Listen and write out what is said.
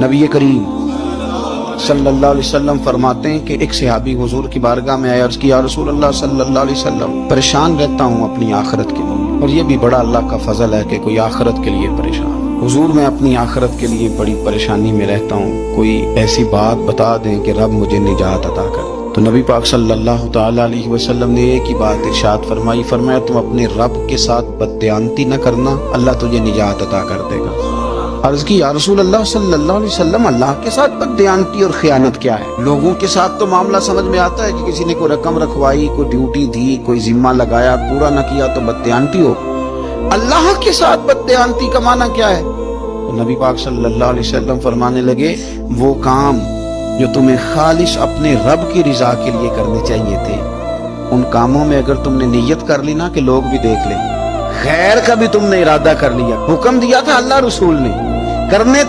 नबी करीम सल्लल्लाहु अलैहि वसल्लम फरमाते हैं कि एक सहाबी हुजूर की बारगाह में आया, अर्ज किया, रसूल अल्लाह सल्लल्लाहु अलैहि वसल्लम, परेशान रहता हूँ अपनी आखिरत के लिए, और ये भी बड़ा अल्लाह का फजल है कि कोई आखिरत के लिए परेशान। हुजूर मैं अपनी आखिरत के लिए बड़ी परेशानी में रहता हूँ, कोई ऐसी बात बता दें कि रब मुझे निजात अता करे। तो नबी पाक सल्लल्लाहु ताला अलैहि वसल्लम ने एक ही बात इरशाद फरमाई, फरमाया तुम अपने रब के साथ बददयानती न करना, अल्लाह तुझे निजात अता कर देगा। अर्ज की, या रसूल अल्लाह सल्लल्लाहु अलैहि वसल्लम, अल्लाह के साथ बददयानती और खयानत क्या है? लोगों के साथ तो मामला समझ में आता है कि किसी ने कोई रकम रखवाई, कोई ड्यूटी दी, कोई जिम्मा लगाया, पूरा न किया तो बददयानती हो। अल्लाह के साथ बददयानती का माना क्या है? तो नबी पाक सल्लल्लाहु अलैहि वसल्लम फरमाने लगे, वो काम जो तुम्हें खालिश अपने रब की रिजा के लिए करने चाहिए थे, उन कामों में अगर तुमने नीयत कर ली ना कि लोग भी देख ले, खैर का भी तुमने इरादा कर लिया, हुक्म दिया था अल्लाह रसूल ने, करने